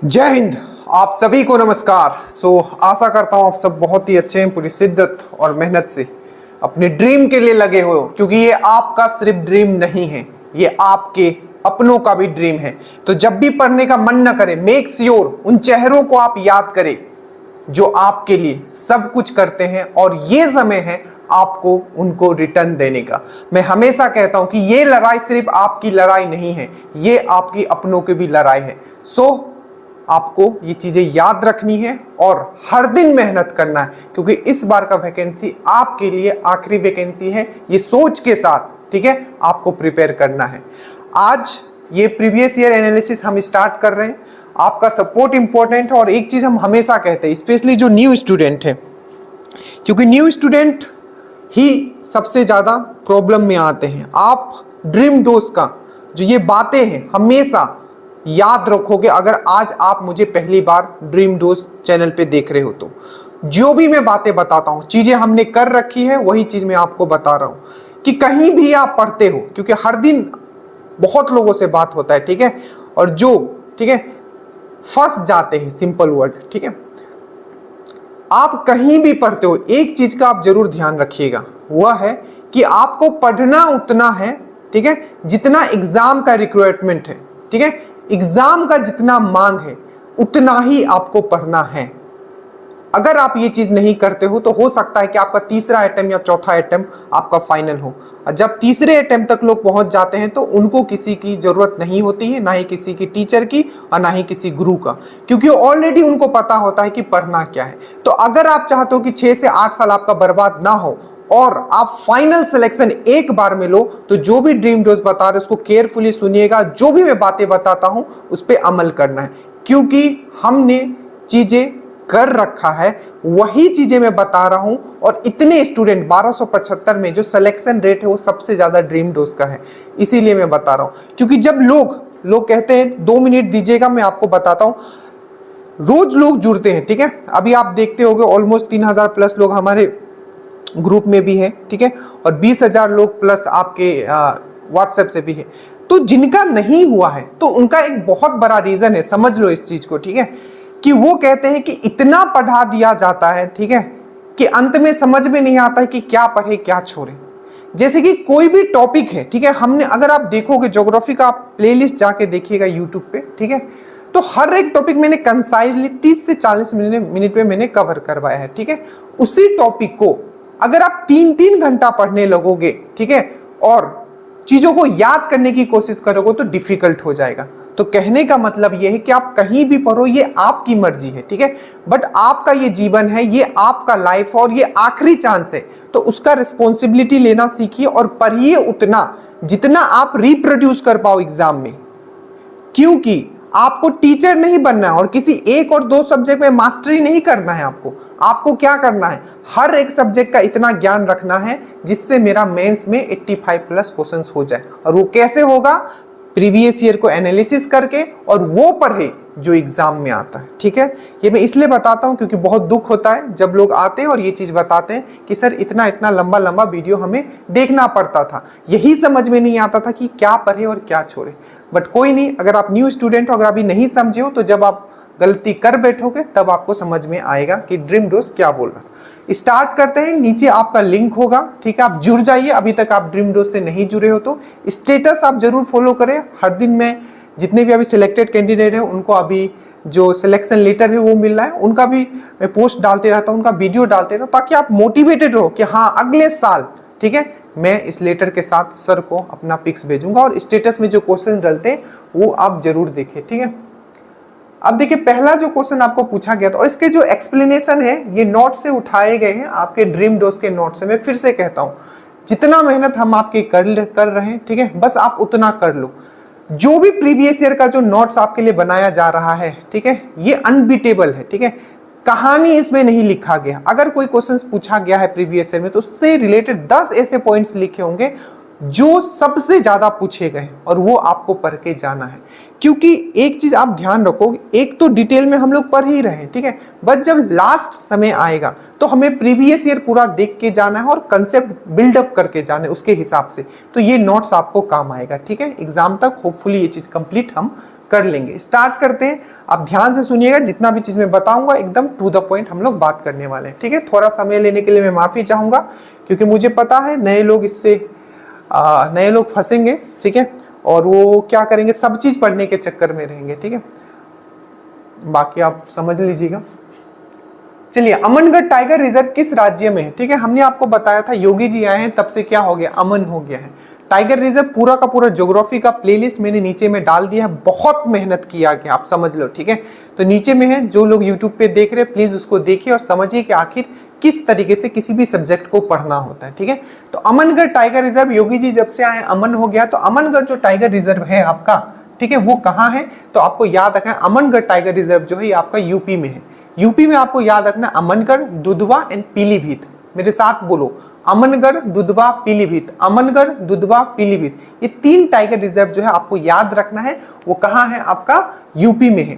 जय हिंद। आप सभी को नमस्कार। आशा करता हूँ आप सब बहुत ही अच्छे हैं, पूरी शिद्दत और मेहनत से अपने ड्रीम के लिए लगे हो, क्योंकि ये आपका सिर्फ ड्रीम नहीं है, ये आपके अपनों का भी ड्रीम है। तो जब भी पढ़ने का मन न करे, मेक श्योर उन चेहरों को आप याद करें जो आपके लिए सब कुछ करते हैं, और ये समय है आपको उनको रिटर्न देने का। मैं हमेशा कहता हूं कि ये लड़ाई सिर्फ आपकी लड़ाई नहीं है, ये आपकी अपनों की भी लड़ाई है। आपको ये चीजें याद रखनी है और हर दिन मेहनत करना है, क्योंकि इस बार का वैकेंसी आपके लिए आखिरी वैकेंसी है। ये सोच के साथ, ठीक है, आपको प्रिपेयर करना है। आज ये प्रीवियस ईयर एनालिसिस हम स्टार्ट कर रहे हैं। आपका सपोर्ट इंपॉर्टेंट है, और एक चीज हम हमेशा कहते हैं, स्पेशली जो न्यू स्टूडेंट है, क्योंकि न्यू स्टूडेंट ही सबसे ज्यादा प्रॉब्लम में आते हैं। आप ड्रीम दोस्त का जो ये बातें हैं हमेशा याद रखोगे। अगर आज आप मुझे पहली बार ड्रीम दोस्त चैनल पे देख रहे हो, तो जो भी मैं बातें बताता हूं, चीजें हमने कर रखी है, वही चीज मैं आपको बता रहा हूं कि कहीं भी आप पढ़ते हो, क्योंकि हर दिन बहुत लोगों से बात होता है, ठीक है, और जो, ठीक है, फंस जाते हैं, सिंपल वर्ड, ठीक है। आप कहीं भी पढ़ते हो, एक चीज का आप जरूर ध्यान रखिएगा, वह है कि आपको पढ़ना उतना है, ठीक है, जितना एग्जाम का रिक्वायरमेंट है, ठीक है। एग्जाम का जितना मांग है उतना ही आपको पढ़ना है। अगर आप ये चीज नहीं करते हो तो हो सकता है कि आपका तीसरा अटेम्प्ट या चौथा अटेम्प्ट आपका फाइनल हो, और जब तीसरे अटेम्प्ट तक लोग पहुंच जाते हैं तो उनको किसी की जरूरत नहीं होती है, ना ही किसी की टीचर की और ना ही किसी गुरु का, क्योंकि ऑलरेडी उनको पता होता है कि पढ़ना क्या है। तो अगर आप चाहते हो कि 6 से 8 साल आपका बर्बाद ना हो और आप फाइनल सिलेक्शन एक बार में लो, तो जो भी ड्रीम दोस्त बता रहे उसको केयरफुली सुनिएगा। जो भी मैं बातें बताता हूं उस पर अमल करना है, क्योंकि हमने चीजें कर रखा है, वही चीजें मैं बता रहा हूं। और इतने स्टूडेंट 1275 में जो सिलेक्शन रेट है वो सबसे ज्यादा ड्रीम दोस्त का है, इसीलिए मैं बता रहा हूं। क्योंकि जब लोग कहते हैं 2 मिनट दीजिएगा, मैं आपको बताता हूं, रोज लोग जुड़ते हैं, ठीक है। अभी आप देखते होंगे ऑलमोस्ट 3000 प्लस लोग हमारे ग्रुप में भी है, ठीक है, और 20,000 लोग प्लस आपके व्हाट्सएप से भी है। तो जिनका नहीं हुआ है तो उनका एक बहुत बड़ा रीजन है, समझ लो इस चीज को, ठीक है, कि वो कहते हैं कि इतना पढ़ा दिया जाता है, ठीक है, कि अंत में समझ में नहीं आता है कि क्या पढ़े क्या छोड़े। जैसे कि कोई भी टॉपिक है, ठीक है, हमने, अगर आप देखोगे ज्योग्राफी का, आप प्लेलिस्ट जाके देखिएगा यूट्यूब पे, ठीक है, तो हर एक टॉपिक मैंने कंसाइजली 30 से 40 मिनट में मैंने कवर करवाया है, ठीक है। उसी टॉपिक को अगर आप 3-3 घंटा पढ़ने लगोगे, ठीक है, और चीजों को याद करने की कोशिश करोगे तो डिफिकल्ट हो जाएगा। तो कहने का मतलब यह है कि आप कहीं भी पढ़ो, ये आपकी मर्जी है, ठीक है, बट आपका ये जीवन है, ये आपका लाइफ, और ये आखिरी चांस है। तो उसका रिस्पॉन्सिबिलिटी लेना सीखिए और पढ़िए उतना जितना आप रिप्रोड्यूस कर पाओ एग्जाम में, क्योंकि आपको टीचर नहीं बनना है और किसी एक और 2 सब्जेक्ट में मास्टरी नहीं करना है। आपको क्या करना है, हर एक सब्जेक्ट का इतना ज्ञान रखना है जिससे मेरा मेंस में 85 प्लस क्वेश्चंस हो जाए। और वो कैसे होगा, प्रीवियस ईयर को एनालिसिस करके, और वो पढ़े जो एग्जाम में आता है, ठीक है। ये मैं इसलिए बताता हूं क्योंकि बहुत दुख होता है जब लोग आते हैं और ये चीज बताते हैं कि सर इतना इतना लंबा लंबा वीडियो हमें देखना पड़ता था, यही समझ में नहीं आता था कि क्या पढ़े और क्या छोड़े। बट कोई नहीं, अगर आप न्यू स्टूडेंट हो, अगर अभी नहीं समझे हो, तो जब आप गलती कर बैठोगे तब आपको समझ में आएगा कि ड्रीम दोस्त क्या बोल रहा था। स्टार्ट करते हैं, नीचे आपका लिंक होगा, ठीक है, आप जुड़ जाइए। अभी तक आप ड्रीम दोस्त से नहीं जुड़े हो तो स्टेटस आप जरूर फॉलो करें। हर दिन में जितने भी अभी सिलेक्टेड कैंडिडेट हैं उनको अभी जो सिलेक्शन लेटर है वो मिल रहा है, उनका भी मैं पोस्ट डालते रहता हूँ, उनका वीडियो डालते रहता हूँ, ताकि आप मोटिवेटेड हो कि हाँ अगले साल, ठीक है, मैं इस लेटर के साथ सर को अपना पिक्स भेजूंगा। और स्टेटस में जो क्वेश्चन डलते हैं वो आप जरूर देखें, ठीक है। अब देखिए, पहला जो क्वेश्चन आपको पूछा गया था, और इसके जो एक्सप्लेनेशन है ये नोट से उठाए गए हैं, आपके ड्रीम दोस्त के नोट से। मैं फिर से कहता हूं, जितना मेहनत हम आपकी कर रहे हैं, ठीक है, बस आप उतना कर लो। जो भी प्रीवियस ईयर का जो नोट्स आपके लिए बनाया जा रहा है, ठीक है, ये अनबीटेबल है, ठीक है, कहानी इसमें नहीं लिखा गया। अगर कोई क्वेश्चन पूछा गया है प्रीवियस ईयर में तो उससे रिलेटेड 10 ऐसे पॉइंट्स लिखे होंगे जो सबसे ज्यादा पूछे गए, और वो आपको पढ़ के जाना है। क्योंकि एक चीज आप ध्यान रखो, एक तो डिटेल में हम लोग पढ़ ही रहे हैं, ठीक है, बट जब लास्ट समय आएगा तो हमें प्रीवियस ईयर पूरा देख के जाना है और कंसेप्ट बिल्डअप करके जाना है उसके हिसाब से। तो ये नोट्स आपको काम आएगा, ठीक है, एग्जाम तक होपफुली ये चीज कंप्लीट हम कर लेंगे। स्टार्ट करते हैं, आप ध्यान से सुनिएगा, जितना भी चीज मैं बताऊंगा एकदम टू द पॉइंट हम लोग बात करने वाले हैं, ठीक है। थोड़ा समय लेने के लिए मैं माफी चाहूंगा, क्योंकि मुझे पता है नए लोग इससे नए लोग फंसेंगे, ठीक है, और वो क्या करेंगे, सब चीज पढ़ने के चक्कर में रहेंगे, ठीक है। बाकी आप समझ लीजिएगा। चलिए, अमनगढ़ टाइगर रिजर्व किस राज्य में है, ठीक है। हमने आपको बताया था योगी जी आए हैं तब से क्या हो गया, अमन हो गया है। टाइगर रिजर्व पूरा का पूरा ज्योग्राफी का प्लेलिस्ट मैंने नीचे में डाल दिया है, बहुत मेहनत किया गया, आप समझ लो, ठीक है। तो नीचे में है, जो लोग यूट्यूब पे देख रहे हैं प्लीज उसको देखिए और समझिए कि आखिर किस तरीके से किसी भी सब्जेक्ट को पढ़ना होता है, ठीक है। तो अमनगढ़ टाइगर रिजर्व, योगी जी जब से आए अमन हो गया, तो अमनगढ़ जो टाइगर रिजर्व है आपका, ठीक है, वो कहाँ है, तो आपको याद रखना है अमनगढ़ टाइगर रिजर्व जो है आपका यूपी में है। यूपी में आपको याद रखना है अमनगढ़, दुधवा एंड पीलीभीत। मेरे साथ बोलो, अमनगढ़, दुधवा, पीलीभीत, अमनगढ़, दुधवा, पीलीभीत, ये 3 टाइगर रिजर्व जो है आपको याद रखना है, वो कहाँ है, आपका यूपी में है।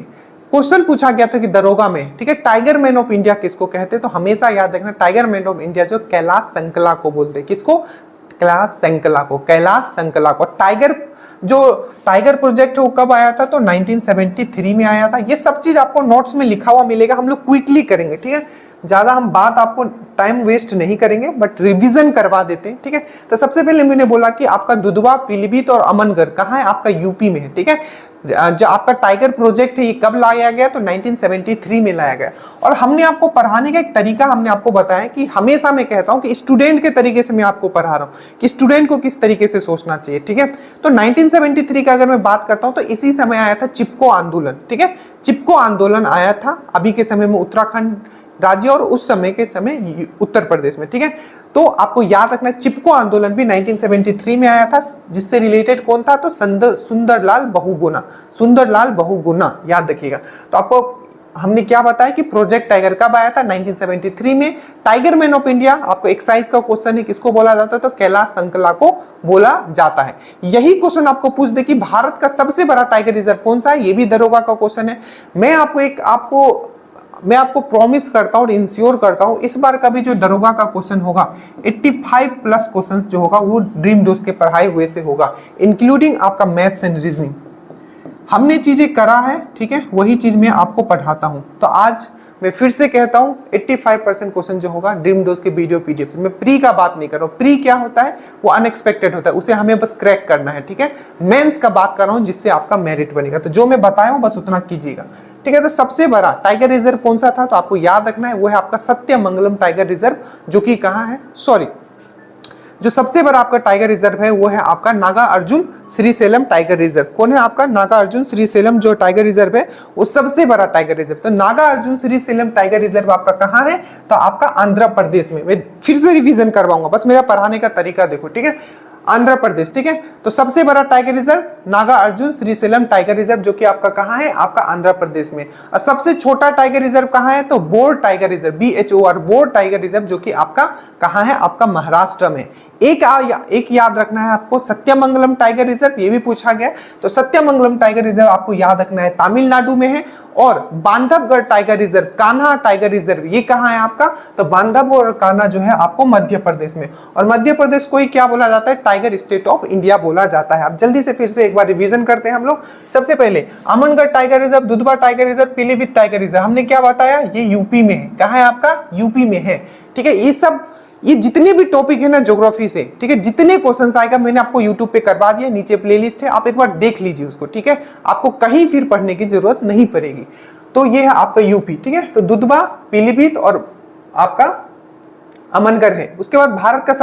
क्वेश्चन पूछा गया था कि दरोगा में, ठीक है, टाइगर मैन ऑफ इंडिया किसको कहते हैं, तो हमेशा याद रखना टाइगर मैन ऑफ इंडिया जो कैलाश संकला को बोलते हैं, किसको, कैलाश संकला को, कैलाश संकला को। टाइगर जो टाइगर प्रोजेक्ट है वो कब आया था, तो 1973 में आया था। ये सब चीज आपको नोट्स में लिखा हुआ मिलेगा, हम लोग क्विकली करेंगे, ठीक है, ज्यादा हम बात आपको टाइम वेस्ट नहीं करेंगे, बट रिवीजन करवा देते हैं, ठीक है। तो सबसे पहले मैंने बोला कि आपका दुधवा, पीलीभीत और अमनगढ़ कहाँ है, आपका यूपी में है, ठीक है। जो आपका टाइगर प्रोजेक्ट है ये कब लाया गया, तो 1973 में लाया गया। और हमने आपको पढ़ाने का एक तरीका हमने आपको बताया कि हमेशा मैं कहता हूं कि स्टूडेंट के तरीके से मैं आपको पढ़ा रहा हूं कि स्टूडेंट को किस तरीके से सोचना चाहिए, ठीक है। तो 1973 का अगर मैं बात करता हूं तो इसी समय आया था चिपको आंदोलन, ठीक है। चिपको आंदोलन आया था, अभी के समय में उत्तराखंड राज्य और उस समय के समय उत्तर प्रदेश में, ठीक है। तो आपको याद रखना चिपको आंदोलन भी 1973 में आया था, जिससे रिलेटेड कौन था, तो सुंदरलाल बहुगुणा, सुंदरलाल बहुगुणा, याद रखिएगा। तो आपको हमने क्या बताया कि प्रोजेक्ट टाइगर कब आया था, 1973 में। टाइगर मैन ऑफ इंडिया आपको एक्साइज का क्वेश्चन है, किसको बोला जाता है, तो कैलाश संकला को बोला जाता है। यही क्वेश्चन आपको पूछ दे कि भारत का सबसे बड़ा टाइगर रिजर्व कौन सा है, ये भी दरोगा का क्वेश्चन है। मैं आपको प्रॉमिस करता हूं और इंश्योर करता हूं, इस बार का भी जो दरोगा का क्वेश्चन होगा 85 प्लस क्वेश्चंस जो होगा वो ड्रीम डोज के पढ़ाए हुए से होगा, इंक्लूडिंग आपका मैथ्स एंड रीजनिंग। हमने चीजें करा है, ठीक है, वही चीज मैं आपको पढ़ाता हूं। तो आज मैं फिर से कहता हूं 85% क्वेश्चन जो होगा ड्रीम डोज के वीडियो पीडीएफ। मैं प्री का बात नहीं कर रहा हूं, प्री क्या होता है, वो अनएक्सपेक्टेड होता है, उसे हमें बस क्रैक करना है, ठीक है। मेंस का बात कर रहा हूं जिससे आपका मेरिट बनेगा। तो जो मैं बताया हूं बस उतना कीजिएगा, ठीक है। तो सबसे बड़ा टाइगर रिजर्व कौन सा था, तो आपको याद रखना है वो है आपका सत्यमंगलम टाइगर रिजर्व, जो कि कहां है, सॉरी, जो सबसे बड़ा आपका टाइगर रिजर्व है वो है आपका नागा अर्जुन श्रीशैलम टाइगर रिजर्व। कौन है आपका, नागा अर्जुन श्रीशैलम जो टाइगर रिजर्व है वो सबसे बड़ा टाइगर रिजर्व। तो नागा अर्जुन श्रीशैलम टाइगर रिजर्व आपका कहाँ है, तो आपका आंध्र प्रदेश में। मैं फिर से रिवीजन करवाऊंगा, बस मेरा पढ़ाने का तरीका देखो, ठीक है। आंध्र प्रदेश, ठीक है। तो सबसे बड़ा tiger reserve Naga Arjun Srisailam tiger reserve, जो कि आपका कहाँ है, आपका आंध्र प्रदेश में। और सबसे छोटा टाइगर रिजर्व कहाँ है, तो bore tiger reserve, BHOR, bore tiger reserve, जो कि आपका कहाँ है, आपका महाराष्ट्र में। एक याद रखना है आपको, सत्यमंगलम टाइगर रिजर्व, ये भी पूछा गया। तो सत्यमंगलम टाइगर रिजर्व आपको याद रखना है तमिलनाडु में है। और Bandhavgarh tiger reserve, Kanha tiger reserve, ये कहाँ है आपका, तो बांधव और कान्हा जो है आपको मध्य प्रदेश में। और मध्य प्रदेश को ही क्या बोला जाता है, टाइगर स्टेट ऑफ इंडिया बोला जाता है। अब जल्दी से फिर से एक बार रिवीजन करते हैं हम लोग। सबसे पहले Amangarh tiger reserve, Dudhwa tiger reserve, Pilibhit tiger reserve, हमने क्या बताया, ये यूपी में है। कहाँ है आपका, यूपी में है, ठीक है। ये जितने भी टॉपिक है ना ज्योग्राफी से, ठीक है, जितने क्वेश्चंस आएगा मैंने आपको यूट्यूब पे करवा दिया, नीचे प्लेलिस्ट है, आप एक बार देख लीजिए उसको, ठीक है। आपको कहीं फिर पढ़ने की जरूरत नहीं पड़ेगी। तो ये है आपका यूपी, ठीक है। तो दुधवा, पीलीभीत और आपका अमनगढ़ है। उसके बाद भारत का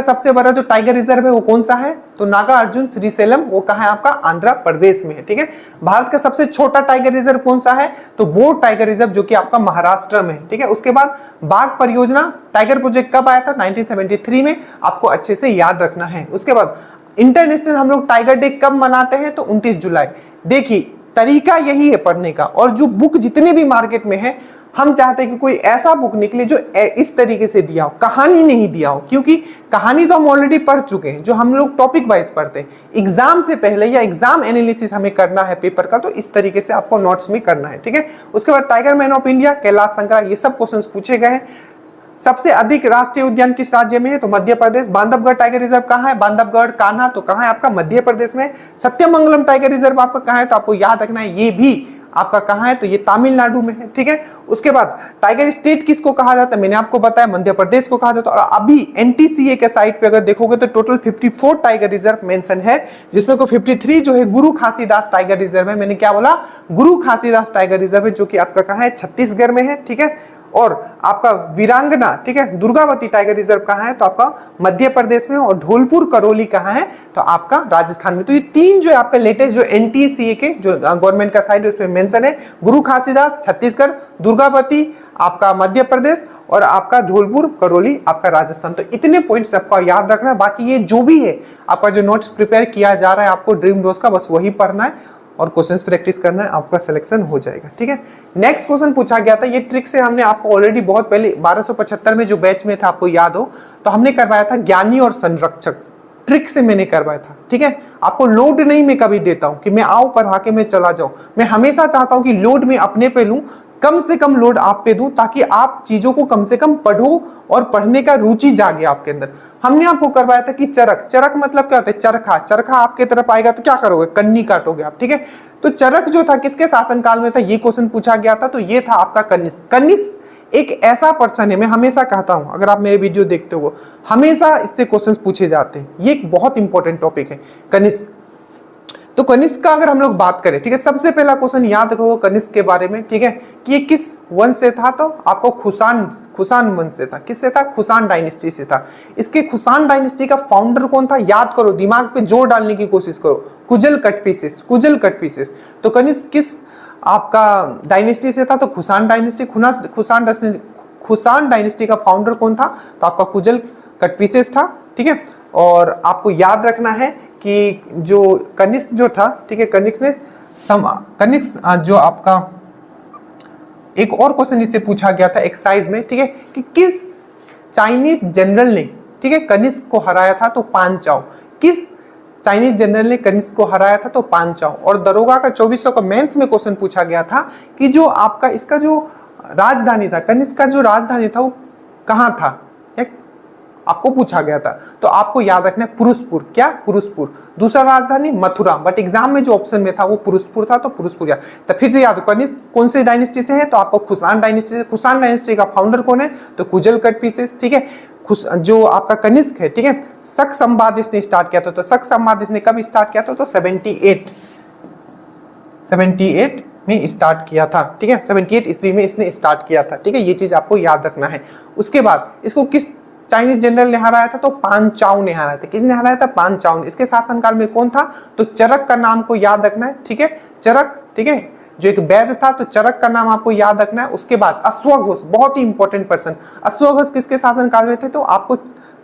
सबसे बड़ा जो टाइगर रिजर्व है वो कौन सा है, तो नागा अर्जुन श्रीशैलम, वो कहाँ है आपका आंध्र प्रदेश में है, ठीक है। भारत का सबसे छोटा टाइगर रिजर्व कौन सा है, तो बोर टाइगर रिजर्व, जो कि आपका महाराष्ट्र में है, ठीक है। उसके बाद बाघ परियोजना टाइगर प्रोजेक्ट कब आया था, 1973 में, आपको अच्छे से याद रखना है। उसके बाद इंटरनेशनल हम लोग टाइगर डे कब मनाते हैं, तो 29 जुलाई। देखिए तरीका यही है पढ़ने का। और जो बुक जितने भी मार्केट में है, हम चाहते हैं कि कोई ऐसा बुक निकले जो इस तरीके से दिया हो, कहानी नहीं दिया हो, क्योंकि कहानी तो हम ऑलरेडी पढ़ चुके हैं। जो हम लोग टॉपिक वाइज पढ़ते हैं, एग्जाम से पहले या एग्जाम एनालिसिस हमें करना है पेपर का, तो इस तरीके से आपको नोट्स में करना है, ठीक है। उसके बाद tiger man of India, Kailash संकरा, ये सब क्वेश्चंस पूछे गए हैं। सबसे अधिक राष्ट्रीय उद्यान किस राज्य में है? तो मध्य प्रदेश। बांधवगढ़ टाइगर रिजर्व कहाँ है? बांधवगढ़ कान्हा तो कहाँ है आपका? मध्य प्रदेश में। सत्यमंगलम टाइगर रिजर्व आपका कहाँ है? तो आपको याद रखना है ये भी आपका कहाँ है? तो ये तमिलनाडु में है, ठीक है। उसके बाद टाइगर स्टेट किसको कहा जाता है? मैंने आपको बताया मध्य प्रदेश को कहा जाता है। और अभी एनटीसीए के साइट पे अगर देखोगे तो टोटल 54 टाइगर रिजर्व मेंशन है, जिसमें को 53 जो है गुरु घासीदास टाइगर रिजर्व है। मैंने क्या बोला? गुरु घासीदास टाइगर रिजर्व है, जो कि आपका कहाँ है? छत्तीसगढ़ में है, ठीक है। और आपका वीरांगना, ठीक है, दुर्गावती टाइगर रिजर्व कहाँ है? तो आपका मध्य प्रदेश में। और धौलपुर करौली कहाँ है? तो आपका राजस्थान में। तो ये तीन जो है आपका लेटेस्ट जो एनटीसीए के जो गवर्नमेंट का साइट है उसमें मेंशन है, गुरु घासीदास छत्तीसगढ़, दुर्गावती आपका मध्य प्रदेश और आपका धौलपुर करौली आपका राजस्थान। तो इतने पॉइंट्स आपको याद रखना है। बाकी ये जो भी है आपका जो नोट्स प्रिपेयर किया जा रहा है आपको ड्रीम डोज का, बस वही पढ़ना है और क्वेश्चंस प्रैक्टिस करना है, आपका सिलेक्शन हो जाएगा, ठीक है। नेक्स्ट क्वेश्चन पूछा गया था, ये ट्रिक से हमने आपको ऑलरेडी बहुत पहले 1275 में जो बैच में था आपको याद हो तो हमने करवाया था ज्ञानी और संरक्षक, ट्रिक से मैंने करवाया था, ठीक है। आपको लोड नहीं मैं कभी देता हूं कि मैं आओ पढ़ा के मैं चला जाऊं, मैं हमेशा चाहता हूं कि लोड मैं अपने पे लूं, कम से कम लोड आप पे दूं, ताकि आप चीजों को कम से कम पढ़ो और पढ़ने का रुचि जागे आपके अंदर। हमने आपको करवाया था कि चरक, चरक मतलब क्या होता है? चरखा, चरखा आपके तरफ आएगा तो क्या करोगे? कन्नी काटोगे आप, ठीक है। तो चरक जो था किसके शासनकाल में था? ये क्वेश्चन पूछा गया था, तो ये था आपका कनिष्क। कनिष्क एक ऐसा पर्सन है, मैं हमेशा कहता हूं, अगर आप मेरे वीडियो देखते हो हमेशा इससे क्वेश्चंस पूछे जाते हैं, ये एक बहुत इंपॉर्टेंट टॉपिक है कनिष्क। तो कनिष्क का अगर हम लोग बात करें, ठीक है, सबसे पहला क्वेश्चन याद रखो कनिष्क के बारे में, ठीक है, कि ये किस वंश से था? तो आपको खुशान वंश से था। किससे था? खुशान डायनेस्टी से था। इसके खुशान डायनेस्टी का फाउंडर कौन था? याद करो, दिमाग पे जोर डालने की कोशिश करो। कुजल कटपीसेस। तो कनिष्क किस आपका डायनेस्टी से था? तो खुशान डायनेस्टी। खुशान डायनेस्टी का फाउंडर कौन था? तो आपका कुजल कटपीसेस था, ठीक है। और आपको याद रखना है कि जो कनिष्क जो था, ठीक है, कनिष्क जो आपका एक और क्वेश्चन इससे पूछा गया था एक्सरसाइज में, ठीक है, कि किस चाइनीज जनरल ने, ठीक है, कनिष्क को हराया था? तो पांचाओ। किस चाइनीज जनरल ने कनिष्क को हराया था? तो पांचाओ। और दरोगा का 2400 का मेंस में क्वेश्चन पूछा गया था कि जो आपका इसका जो राजधानी था, कनिष्क का जो राजधानी था वो कहाँ था? आपको पूछा गया था, तो आपको याद रखना है पुरुषपुर। क्या? पुरुषपुर। दूसरा राजधानी मथुरा, बट एग्जाम में जो ऑप्शन में था वो पुरुषपुर था, तो पुरुषपुर याद। तो फिर से याद, कनिष्क कौन से डायनेस्टी से है? तो आपको खुशान डायनेस्टी से। खुशान डायनेस्टी का फाउंडर कौन है? तो कुजल कटपीसेस, ठीक है। जो आपका कनिष्क है, ठीक है, शक संवाद इसने स्टार्ट किया था। तो शक संवाद इसने कब स्टार्ट किया था? तो 78 में स्टार्ट किया था, ठीक है, 78 ईस्वी में इसने स्टार्ट किया था, ठीक है। ये चीज आपको याद रखना है। उसके बाद इसको किस चाइनीज जनरल ने हराया था? तो पांचाओ ने हराया था। किसने हराया था? पांचाओ ने। इसके शासनकाल में कौन था? तो चरक का नाम को याद रखना है, ठीक है, चरक, ठीक है, जो एक वैद्य था, तो चरक का नाम आपको याद रखना है। उसके बाद अश्वघोष, बहुत ही इंपॉर्टेंट पर्सन। अश्वघोष किसके शासनकाल में थे? तो आपको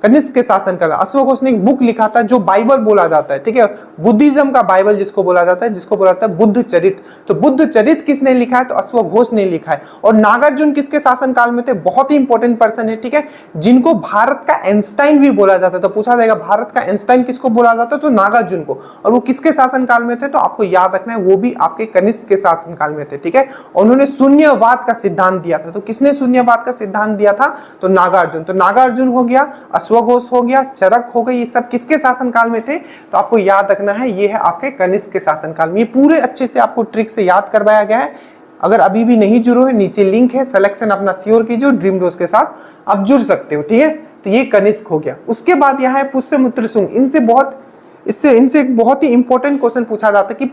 कनिष्क के शासनकाल। अश्वघोष ने एक बुक लिखा था जो बाइबल बोला जाता है, ठीक है, बुद्धिज्म का बाइबल जिसको बोला जाता है, जिसको बोला जाता है बुद्ध चरित। तो बुद्ध चरित किसने लिखा है? तो अश्वघोष ने लिखा है। और नागार्जुन किसके शासनकाल में थे? बहुत ही इंपॉर्टेंट पर्सन है, ठीक है, जिनको भारत का आइंस्टाइन भी बोला जाता है। तो पूछा जाएगा भारत का आइंस्टाइन किसको बोला जाता है? तो नागार्जुन को। और वो किसके शासनकाल में थे? तो आपको याद रखना है वो भी आपके कनिष्क के शासनकाल में थे, ठीक है। उन्होंने शून्यवाद का सिद्धांत दिया था। तो किसने शून्यवाद का सिद्धांत दिया था? तो नागार्जुन। तो नागार्जुन हो गया, अश्वघोष हो गया, चरक हो गई, ये सब किसके शासनकाल में थे? तो आपको याद रखना है ये है आपके कनिष्क के शासनकाल में। ये पूरे अच्छे से आपको ट्रिक से याद करवाया गया है। अगर अभी भी नहीं जुड़े हो, नीचे लिंक है, सिलेक्शन अपना श्योर कीजिए, ड्रीम डोज के साथ आप जुड़ सकते हो, ठीक है। तो ये कनिष्क हो गया। उसके बाद यहाँ है पुष्यमित्र शुंग। इनसे एक बहुत ही इंपॉर्टेंट क्वेश्चन पूछा जाता है कि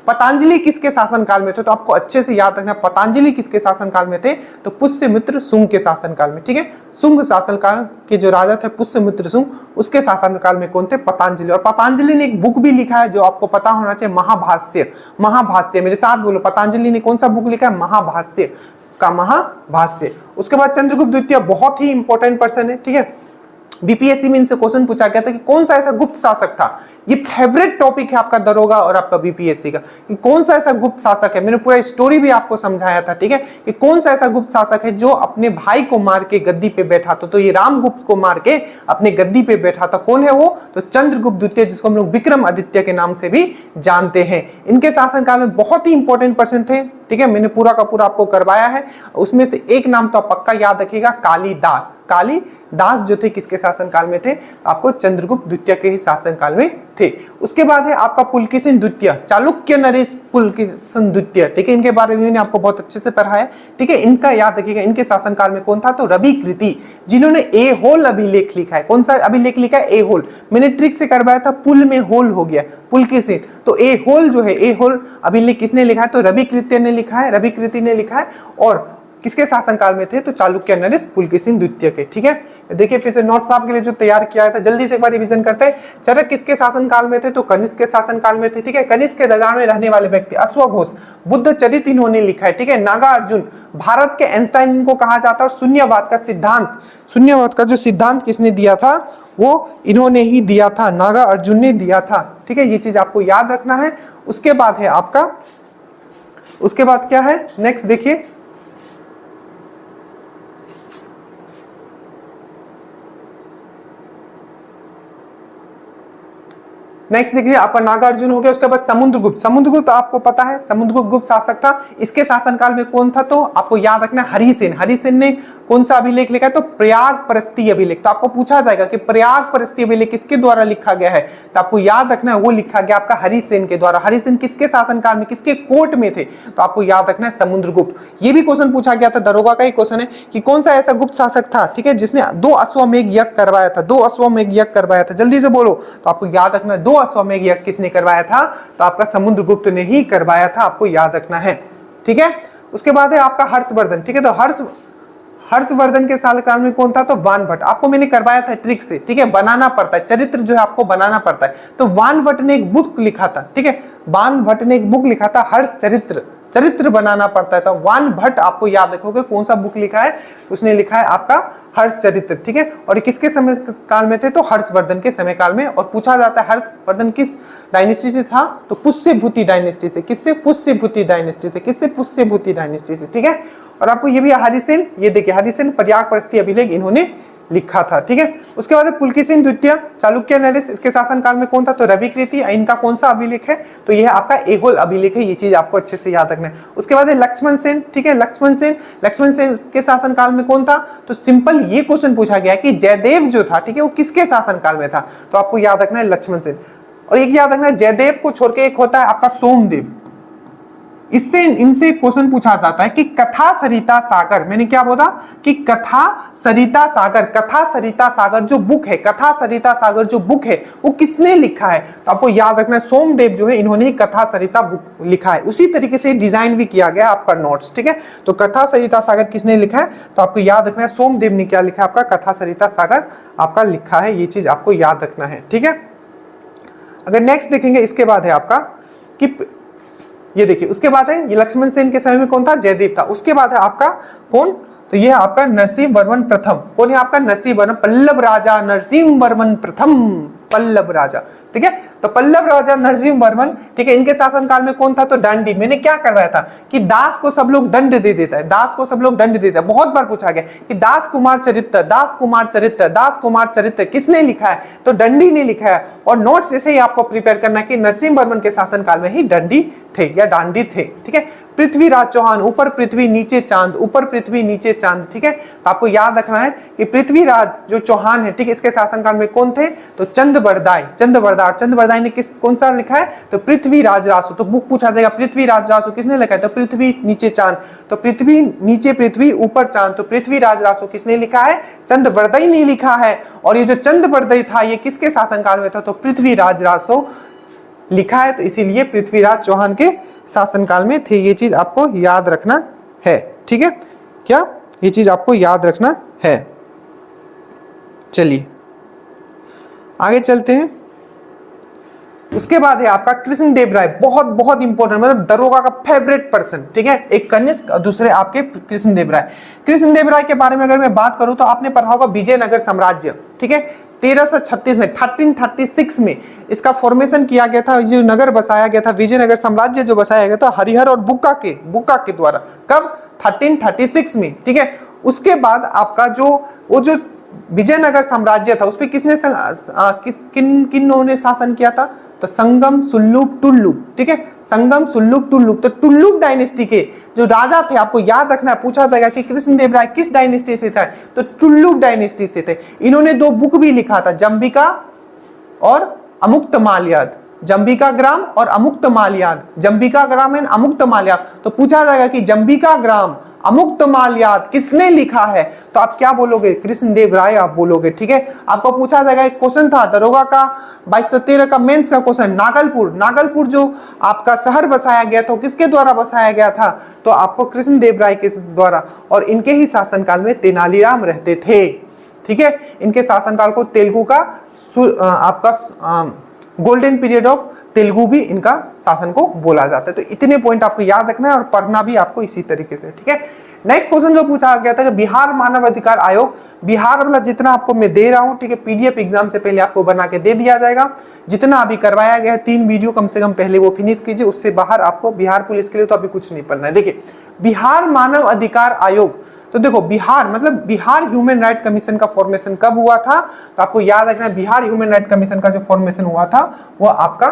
पतंजलि किसके शासनकाल में थे? तो आपको अच्छे से याद रखना, पतंजलि किसके शासनकाल में थे? तो पुष्यमित्र शुंग के शासनकाल में, ठीक है। शुंग शासनकाल के जो राजा थे पुष्यमित्र शुंग, उसके शासनकाल में कौन थे? पतंजलि। और पतंजलि ने एक बुक भी लिखा है जो आपको पता होना चाहिए, महाभाष्य। मेरे साथ बोलो, पतंजलि ने कौन सा बुक लिखा है? महाभाष्य। उसके बाद चंद्रगुप्त द्वितीय, बहुत ही इंपॉर्टेंट पर्सन है, ठीक है। बीपीएससी में इनसे क्वेश्चन पूछा गया था कि कौन सा ऐसा गुप्त शासक था। ये फेवरेट टॉपिक है आपका दरोगा और आपका बीपीएससी का, कि कौन सा ऐसा गुप्त शासक है। मैंने पूरा स्टोरी भी आपको समझाया था, ठीक है, कि कौन सा ऐसा गुप्त शासक है जो अपने भाई को मार के गद्दी पे बैठा था। तो ये रामगुप्त को मार के अपने गद्दी पे बैठा था। कौन है वो? तो चंद्रगुप्त द्वितीय, जिसको हम लोग विक्रमादित्य के नाम से भी जानते हैं। इनके शासनकाल में बहुत ही इंपॉर्टेंट पर्सन थे ठीक है, मैंने पूरा का पूरा आपको करवाया है। उसमें से एक नाम तो आप पक्का याद रखिएगा, कालिदास। कालिदास जो थे किसके शासनकाल में थे? आपको चंद्रगुप्त द्वितीय के ही शासनकाल में थे। उसके बाद है आपका पुलकेशिन द्वितीय, चालुक्य नरेश पुलकेशिन द्वितीय, ठीक है, इनके बारे में मैंने आपको बहुत अच्छे से पढ़ा है, ठीक है। इनका याद रखिएगा, इनके शासनकाल में कौन था? तो रवि कृति, जिन्होंने ए होल अभिलेख लिखा है। कौन सा अभिलेख लिखा है? ए होल। मैंने ट्रिक से करवाया था, पुल में होल हो गया, पुलकेशिन, तो ए होल जो है, ए होल अभिलेख किसने लिखा है? तो रवि कृति ने लिखा है, रवि कृति ने लिखा है। और किसके शासनकाल में थे? तो चालुक्य नरेश पुलकेशिन द्वितीय के, ठीक है। देखिए फिर से नोट्स आपके लिए जो तैयार किया था, जल्दी से एक बार रिवीजन करते हैं। चरक किसके शासनकाल में थे? तो कनिष्क के शासनकाल में थे, ठीक है। कनिष्क के दरबार में रहने वाले व्यक्ति अश्वघोष, बुद्ध चरित इन्होंने लिखा है, ठीक है। नागार्जुन, भारत के आइंस्टाइन इनको कहा जाता है। और शून्यवाद का सिद्धांत, शून्यवाद का जो सिद्धांत किसने दिया था? वो इन्होंने ही दिया था, नागार्जुन ने दिया था, ठीक है। ये चीज आपको याद रखना है। उसके बाद है आपका, उसके बाद क्या है नेक्स्ट देखिए, नेक्स्ट देखिए आपका नागार्जुन हो गया। उसके बाद समुद्रगुप्त, समुद्रगुप्त आपको पता है, समुद्रगुप्त गुप्त शासक था। इसके शासनकाल में कौन था? तो आपको याद रखना हरिसेन, हरिसेन ने कौन सा अभिलेख लिखा है? तो प्रयाग परस्ती अभिलेख। तो आपको पूछा जाएगा कि प्रयाग परस्ती अभिलेख किसके द्वारा लिखा गया है? तो आपको याद रखना है वो लिखा गया आपका हरिसेन के द्वारा। हरिसेन किसके शासनकाल में, किसके कोर्ट में थे? तो आपको याद रखना है समुद्रगुप्त। ये भी क्वेश्चन पूछा गया था, दरोगा का ही क्वेश्चन है कि कौन सा ऐसा गुप्त शासक था, ठीक है, जिसने 2 अश्वमेध यज्ञ करवाया था, 2 अश्वमेध यज्ञ करवाया था। जल्दी से बोलो। तो आपको याद रखना 2 अश्वमेध यज्ञ किसने करवाया था? तो आपका समुद्रगुप्त ने ही करवाया था, आपको याद रखना है, ठीक है। उसके बाद है आपका हर्षवर्धन, ठीक है। तो हर्षवर्धन के शासनकाल में कौन था? तो वानभट्ट। आपको मैंने करवाया था ट्रिक से, ठीक है, बनाना पड़ता है, चरित्र जो है आपको बनाना पड़ता है। तो वानभट्ट ने एक बुक लिखा था, ठीक है, वानभट्ट ने एक बुक लिखा था हर्ष चरित्र, चरित्र बनाना पड़ता है। तो वानभट्ट आपको याद रखोगे कौन सा बुक लिखा है? उसने लिखा है आपका हर्ष चरित्र, ठीक है। और किसके समय काल में थे? तो हर्षवर्धन के समय काल में। और पूछा जाता है हर्षवर्धन किस डायनेस्टी से था? तो पुष्यभूति डायनेस्टी से। किससे? पुष्यभूति डायनेस्टी से। किससे? पुष्यभूति डायनेस्टी से, ठीक है। और आपको ये भी हरिसेन, ये देखिए हरिसेन प्रयाग परस्ती अभिलेख इन्होंने लिखा था, ठीक है। उसके बाद पुलकेशिन द्वितीय, चालुक्य नरेश, इसके शासनकाल में कौन था? तो रवि कृति। इनका कौन सा अभिलेख है? तो यह आपका एहोल अभिलेख है। ये चीज आपको अच्छे से याद रखना है। उसके बाद लक्ष्मण सेन, ठीक है, लक्ष्मण सेन, लक्ष्मण सेन के शासनकाल में कौन था? तो सिंपल ये क्वेश्चन पूछा गया कि जयदेव जो था, ठीक है, वो किसके शासनकाल में था? तो आपको याद रखना है लक्ष्मण सेन। और एक याद रखना है जयदेव को छोड़ के एक होता है आपका सोमदेव। इससे इनसे क्वेश्चन पूछा जाता है कि कथा सरिता सागर, मैंने क्या बोला कि कथा सरिता सागर, कथा सरिता सागर जो बुक है, कथा सरिता सागर जो बुक है वो किसने लिखा है? तो आपको याद रखना है सोमदेव जो है इन्होंने कथा सरिता बुक लिखा है। उसी तरीके से डिजाइन भी किया गया आपका नोट्स, ठीक है। तो कथा सरिता सागर किसने लिखा है? तो आपको याद रखना है सोमदेव ने क्या लिखा है? आपका कथा सरिता सागर आपका लिखा है। ये चीज आपको याद रखना है, ठीक है। अगर नेक्स्ट देखेंगे इसके बाद है आपका कि ये देखिए, उसके बाद है ये लक्ष्मण सेन के समय में कौन था? जयदेव था। उसके बाद है आपका कौन? तो ये आपका नरसिंह वर्मन प्रथम। कौन है आपका? नरसिंह वर्मन, पल्लव राजा नरसिंह वर्मन प्रथम, पल्लव राजा, ठीक है। तो पल्लव राजा नरसिंह वर्मन, ठीक है, इनके शासनकाल में कौन था? तो दंडी। मैंने क्या करवाया था कि दास को सब लोग दंड दे देता है, दास को सब लोग दंड देता है। बहुत बार पूछा गया कि दास कुमार चरित्र, दास कुमार चरित्र, दास कुमार चरित्र किसने लिखा है? तो दंडी ने लिखा है। और नोट्स ऐसे ही आपको प्रिपेयर करना है कि नरसिंह वर्मन के शासनकाल में ही दंडी थे या डांडी थे, ठीक है। पृथ्वीराज चौहान, ऊपर पृथ्वी नीचे चांद, ऊपर पृथ्वी नीचे चांद, ठीक है। तो आपको याद रखना है कि पृथ्वीराज जो चौहान है, ठीक है, इसके शासनकाल में कौन थे? तो चंद्रबरदाई, चंद्रबरदाई। चंद्रबरदाई ने किस कौन सा लिखा है? तो पृथ्वीराज रासो। तो बुक पूछा जाएगा पृथ्वीराज रासो किसने लिखा है? तो पृथ्वी नीचे चांद। तो पृथ्वी नीचे पृथ्वी ऊपर चांद, तो पृथ्वीराज रासो किसने लिखा है? चंद्रबरदाई ने लिखा है। और ये जो चंद्रबरदाई था ये किसके शासनकाल में था? तो पृथ्वीराज रासो लिखा है। तो इसीलिए पृथ्वीराज चौहान के शासनकाल में थे। ये चीज आपको याद रखना है, ठीक है। क्या ये चीज आपको याद रखना है? चलिए आगे चलते हैं। उसके बाद है आपका कृष्णदेव राय, बहुत बहुत इंपॉर्टेंट, मतलब दरोगा का फेवरेट पर्सन, ठीक है। एक कनिष्क और दूसरे आपके कृष्णदेव राय। कृष्णदेव राय के बारे में अगर मैं बात करूं तो आपने पढ़ा होगा विजयनगर साम्राज्य, ठीक है। 1336 में 1336 में इसका फॉर्मेशन किया गया था, जो नगर बसाया गया था, विजयनगर साम्राज्य जो बसाया गया था हरिहर और बुक्का के द्वारा। कब? 1336 में, ठीक है। उसके बाद आपका जो वो जो विजयनगर साम्राज्य था उस पर किसने किन्होंने शासन किया था? तो तो संगम, सुल्लूक, टुल्लुक, ठीक है, संगम, सुल्लूक, टुल्लुक। तो टुल्लुक डायनेस्टी के जो राजा थे, आपको याद रखना है, पूछा जाएगा कि कृष्णदेव राय किस डायनेस्टी से थे, तो टुल्लुक डायनेस्टी से थे। इन्होंने 2 बुक भी लिखा था, जंबिका और अमुक्त माल्याद, जंबिका ग्राम और अमुक्त माल्याद, जंबिका ग्राम एंड अमुक्त माल्याद। तो पूछा जाएगा कि जंबिका ग्राम, अमुक्त माल्याद किसने लिखा है, तो आप क्या बोलोगे, कृष्णदेव राय आप बोलोगे, ठीक है। आपको पूछा जाएगा, एक क्वेश्चन था दरोगा का 2213 का मेंस का क्वेश्चन, नागलपुर, नागलपुर जो आपका शहर बसाया गया था, किसके द्वारा बसाया गया था, तो आपको कृष्णदेव राय के द्वारा, और इनके ही शासनकाल में तेनालीराम रहते थे, ठीक है। इनके शासनकाल को तेलुगु का आपका गोल्डन पीरियड ऑफ तेलुगु भी इनका शासन को बोला जाता है। तो इतने पॉइंट आपको याद रखना है और पढ़ना भी आपको इसी तरीके से, ठीक है। नेक्स्ट क्वेश्चन जो पूछा गया था कि बिहार मानव अधिकार आयोग, बिहार वाला जितना आपको मैं दे रहा हूं, ठीक है, पीडीएफ एग्जाम से पहले आपको बना के दे दिया जाएगा। जितना अभी करवाया गया है 3 वीडियो कम से कम पहले वो फिनिश कीजिए, उससे बाहर आपको बिहार पुलिस के लिए तो अभी कुछ नहीं पढ़ना है। देखिए बिहार मानव अधिकार आयोग, तो देखो बिहार मतलब बिहार ह्यूमन राइट कमीशन का फॉर्मेशन कब हुआ था, तो आपको याद रखना है बिहार ह्यूमन राइट कमीशन का जो फॉर्मेशन हुआ था वो आपका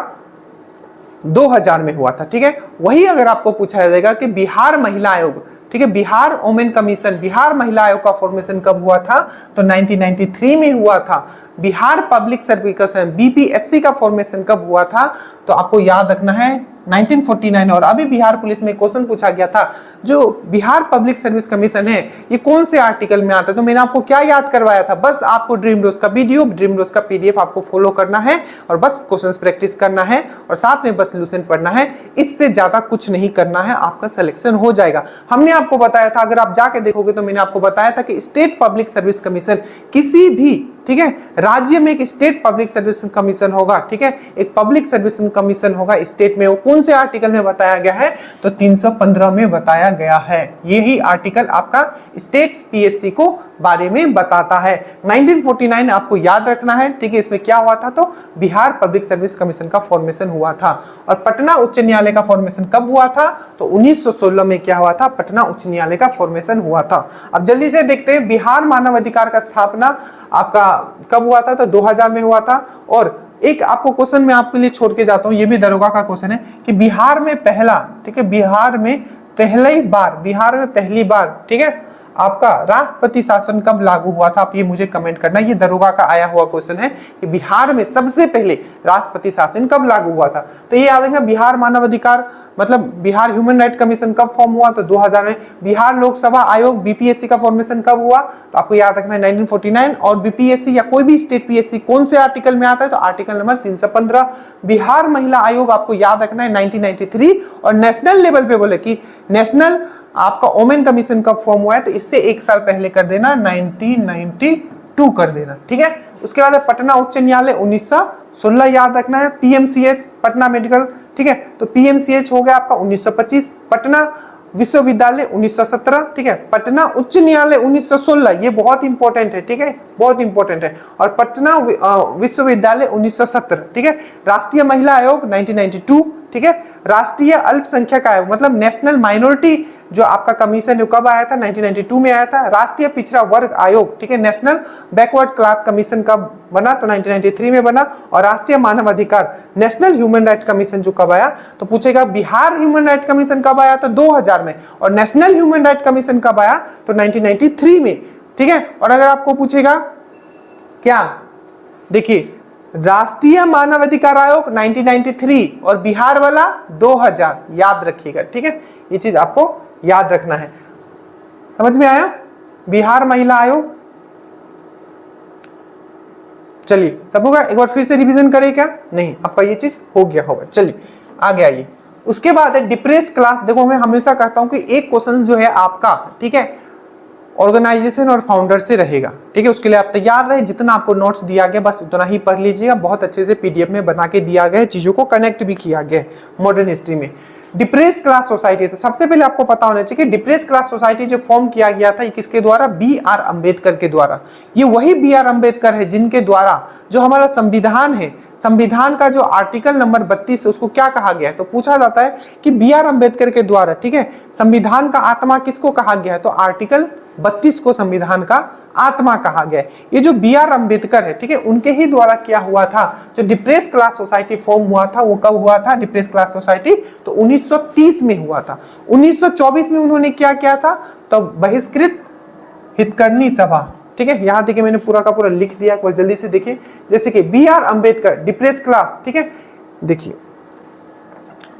2000 में हुआ था, ठीक है। वही अगर आपको पूछा जाएगा कि बिहार महिला आयोग, ठीक है, बिहार वुमेन कमीशन, बिहार महिला आयोग का फॉर्मेशन कब हुआ था, तो 1993 में हुआ था। Bihar public service commission BPSC का फॉर्मेशन कब हुआ था, तो आपको याद रखना है 1949। और अभी बिहार पुलिस में क्वेश्चन पूछा गया था, जो बिहार पब्लिक सर्विस कमीशन है ये कौन से आर्टिकल में आता है, तो मैंने आपको क्या याद करवाया था, बस आपको ड्रीम रोज का वीडियो, ड्रीम रोज का पीडीएफ आपको फॉलो करना है और बस क्वेश्चंस प्रैक्टिस करना है और साथ में बस सॉल्यूशन पढ़ना है, इससे ज्यादा कुछ नहीं करना है, आपका सिलेक्शन हो जाएगा। हमने आपको बताया था, अगर आप जाके देखोगे तो मैंने आपको बताया था कि स्टेट पब्लिक सर्विस कमीशन किसी भी, ठीक है, राज्य में एक स्टेट पब्लिक सर्विस कमीशन होगा, ठीक है, एक पब्लिक सर्विस कमीशन होगा स्टेट में, वो कौन से आर्टिकल में बताया गया है, तो 315 में बताया गया है। यही आर्टिकल आपका स्टेट पीएससी को बारे में बताता है। 1949 आपको याद रखना है, ठीक है। इसमें क्या हुआ था, तो बिहार पब्लिक सर्विस कमीशन का फॉर्मेशन हुआ था। और पटना उच्च न्यायालय का फॉर्मेशन कब हुआ था, तो 1916 में क्या हुआ था, पटना उच्च न्यायालय का फॉर्मेशन हुआ था। अब जल्दी से देखते हैं बिहार मानव अधिकार का स्थापना आपका कब हुआ था, तो 2000 में हुआ था। और एक आपको क्वेश्चन मैं आपके लिए छोड़ के जाता हूं, ये भी दरोगा का क्वेश्चन है कि बिहार में पहला, ठीक है, बिहार में पहली बार, ठीक है, आपका राष्ट्रपति शासन कब लागू हुआ था, आप ये मुझे कमेंट करना। ये दरोगा का आया हुआ क्वेश्चन है कि बिहार में सबसे पहले राष्ट्रपति शासन कब लागू हुआ था, तो ये याद रखना। बिहार मानव अधिकार मतलब बिहार ह्यूमन राइट कमीशन कब फॉर्म हुआ, तो 2000 में। बिहार लोकसभा आयोग बीपीएससी का फॉर्मेशन कब हुआ, तो आपको याद रखना है 1949। और बीपीएससी या कोई भी स्टेट पीएससी कौन से आर्टिकल में आता है, तो आर्टिकल नंबर 315। बिहार महिला आयोग आपको याद रखना है 1993। और नेशनल लेवल पे बोले कि नेशनल आपका वुमेन कमीशन कब फॉर्म हुआ है, तो इससे 1 साल पहले कर देना, 1992 कर देना, ठीक है। उसके बाद पटना उच्च न्यायालय 1916 याद रखना है। पीएमसीएच पटना मेडिकल, ठीक है, तो पीएमसीएच हो गया आपका 1925। पटना विश्वविद्यालय 1917, ठीक है। पटना उच्च न्यायालय 1916, ये बहुत इंपॉर्टेंट है, ठीक है, बहुत इंपॉर्टेंट है। और पटना विश्वविद्यालय 1917, ठीक है। राष्ट्रीय महिला आयोग 1992, ठीक है। राष्ट्रीय अल्पसंख्यक आयोग मतलब नेशनल माइनॉरिटी जो आपका कमीशन है कब आया था, 1992 में आया था। राष्ट्रीय पिछड़ा वर्ग आयोग, ठीक है, नेशनल बैकवर्ड क्लास कमीशन कब बना, तो 1993 में बना। और राष्ट्रीय मानव अधिकार नेशनल ह्यूमन राइट कमीशन जो कब आया, तो पूछेगा बिहार ह्यूमन राइट कमीशन कब आया, तो 2000 में। और नेशनल ह्यूमन राइट कमीशन कब आया, तो 1993 में, ठीक है। और अगर आपको पूछेगा क्या, देखिए राष्ट्रीय मानव अधिकार आयोग 1993 और बिहार वाला 2000, याद रखिएगा, ठीक है, ये चीज आपको याद रखना है। समझ में आया, बिहार महिला आयोग। चलिए सब होगा, एक बार फिर से रिवीजन करें क्या, नहीं आपका ये चीज हो गया होगा। चलिए आगे आइए। उसके बाद है डिप्रेस्ड क्लास। देखो मैं हमेशा कहता हूं कि एक क्वेश्चन जो है आपका, ठीक है, ऑर्गेनाइजेशन और फाउंडर से रहेगा, ठीक है। उसके लिए आप तैयार रहे, जितना आपको नोट्स दिया गया बस उतना ही पढ़ लीजिएगा। बहुत अच्छे से पीडीएफ में बना के दिया गया है, चीजों को कनेक्ट भी किया गया है मॉडर्न हिस्ट्री में। डिप्रेस्ड क्लास सोसाइटी, तो सबसे पहले आपको पता होना चाहिए कि डिप्रेस्ड क्लास सोसाइटी जो फॉर्म किया गया था ये किसके द्वारा, बी.आर. अम्बेडकर के द्वारा। ये वही बी.आर. अम्बेडकर है जिनके द्वारा जो हमारा संविधान है, संविधान का जो आर्टिकल नंबर 32 है उसको क्या कहा गया है, तो पूछा जाता है कि बी.आर. अम्बेडकर के द्वारा, ठीक है, संविधान का आत्मा किसको कहा गया है, तो आर्टिकल 32 को संविधान का आत्मा कहा गया है। ये जो बी आर अम्बेडकर है, ठीक है, उनके ही द्वारा क्या हुआ था, जो डिप्रेस क्लास सोसाइटी फॉर्म हुआ था वो कब हुआ था, डिप्रेस क्लास सोसाइटी, तो 1930 में हुआ था। 1924 में उन्होंने क्या किया था, तो बहिष्कृत हितकर्णी सभा, ठीक है, यहां देखिए मैंने पूरा का पूरा लिख दिया, एक बार जल्दी से देखिए। जैसे कि B R Ambedkar depress class, ठीक है, देखिए